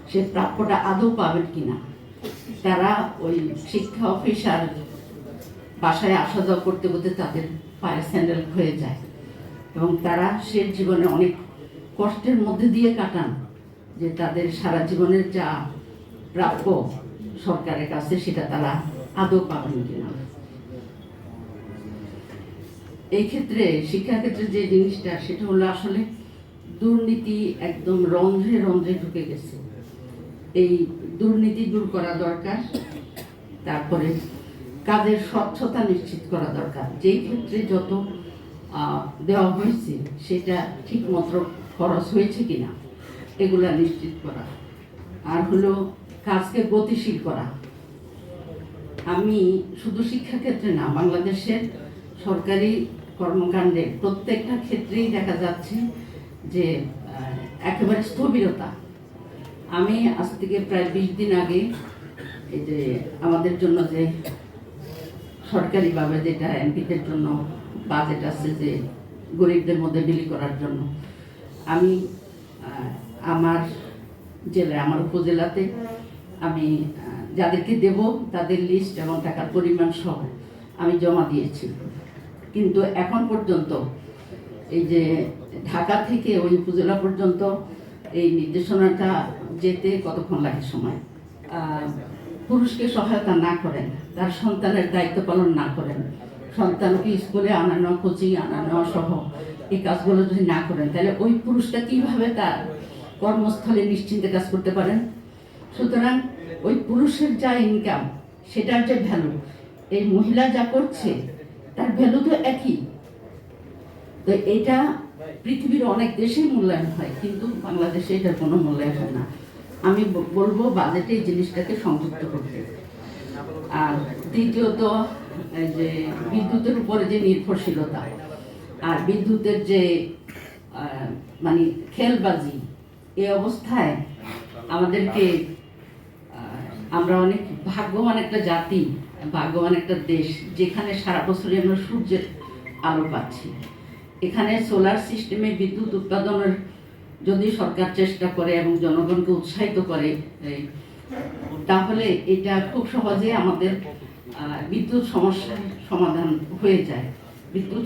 সে প্রাপ্যটা আদৌ পাবেন কিনা। তারা ওই শিক্ষা অফিসার বাসায় আসা যাওয়া করতে করতে তাদের পায়ের স্যান্ডেল হয়ে যায় এবং তারা সে জীবনে অনেক কষ্টের মধ্যে দিয়ে কাটান, যে তাদের সারা জীবনের যা প্রাপ্য সরকারের কাছে সেটা তারা আদৌ পাবেন কিনা। এই ক্ষেত্রে শিক্ষাক্ষেত্রে যে জিনিসটা সেটা হলো আসলে দুর্নীতি একদম রন্ধ্রে রন্ধ্রে ঢুকে গেছে। এই দুর্নীতি দূর করা দরকার। তারপরে কাজের স্বচ্ছতা নিশ্চিত করা দরকার। যেই ক্ষেত্রে যত দেওয়া হয়েছে সেটা ঠিক মতো খরচ হয়েছে কিনা এগুলা নিশ্চিত করা। আর হলো কাজকে গতিশীল করা। আমি শুধু শিক্ষাক্ষেত্রে না, বাংলাদেশের সরকারি কর্মকাণ্ডে প্রত্যেকটা ক্ষেত্রেই দেখা যাচ্ছে যে একেবারে স্থবিরতা। আমি আজ থেকে প্রায় 20 দিন আগে এই যে আমাদের জন্য যে সরকারিভাবে যেটা এমপিদের জন্য বাজেট আছে যে গরিবদের মধ্যে বিলি করার জন্য, আমি আমার জেলায়, আমার উপজেলাতে আমি যাদেরকে দেব তাদের লিস্ট এবং টাকার পরিমাণ সহ আমি জমা দিয়েছি। কিন্তু এখন পর্যন্ত এই যে ঢাকা থেকে ওই উপজেলা পর্যন্ত এই নির্দেশনাটা যেতে কতক্ষণ লাগে সময়, পুরুষকে সহায়তা না করেন, তার সন্তানের দায়িত্ব পালন না করেন, সন্তানকে স্কুলে আনানো, কোচিং আনানো সহ এই কাজগুলো যদি না করেন, তাহলে ওই পুরুষটা কিভাবে তার কর্মস্থলে নিশ্চিন্তে কাজ করতে পারেন? সুতরাং ওই পুরুষের যা ইনকাম সেটার যে ভ্যালু, এই মহিলা যা করছে তার ভ্যালু তো একই। তো এটা পৃথিবীর অনেক দেশেই মূল্যায়ন হয়, কিন্তু বাংলাদেশে এটার কোনো মূল্যায়ন হয় না। আমি বলবো বাজেটে এই জিনিসটাকে সংযুক্ত করতে। আর দ্বিতীয়ত যে বিদ্যুতের উপরে যে নির্ভরশীলতা আর বিদ্যুতের যে মানে খেলবাজি, এই অবস্থায় আমাদেরকে, আমরা অনেক ভাগ্যবান একটা জাতি, ভাগ্যবান একটা দেশ, যেখানে সারা বছরই আমরা সূর্যের আলো পাচ্ছি। এখানে সোলার সিস্টেমে বিদ্যুৎ উৎপাদনের যদি সরকার চেষ্টা করে এবং জনগণকে উৎসাহিত করে, তাহলে এটা খুব সহজে আমাদের বিদ্যুৎ সমস্যার সমাধান হয়ে যায়। বিদ্যুৎ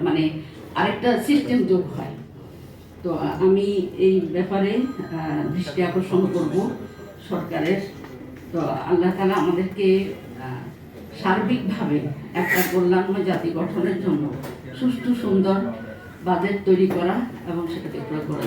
মানে আরেকটা সিস্টেম যোগ হয়। তো আমি এই ব্যাপারে দৃষ্টি আকর্ষণ করব সরকারের। তো আল্লাহ তাআলা আমাদেরকে সার্বিকভাবে একটা কল্যাণময় জাতি গঠনের জন্য সুষ্ঠু সুন্দর বাজেট তৈরি করা এবং সেটাকে প্রয়োগ করা।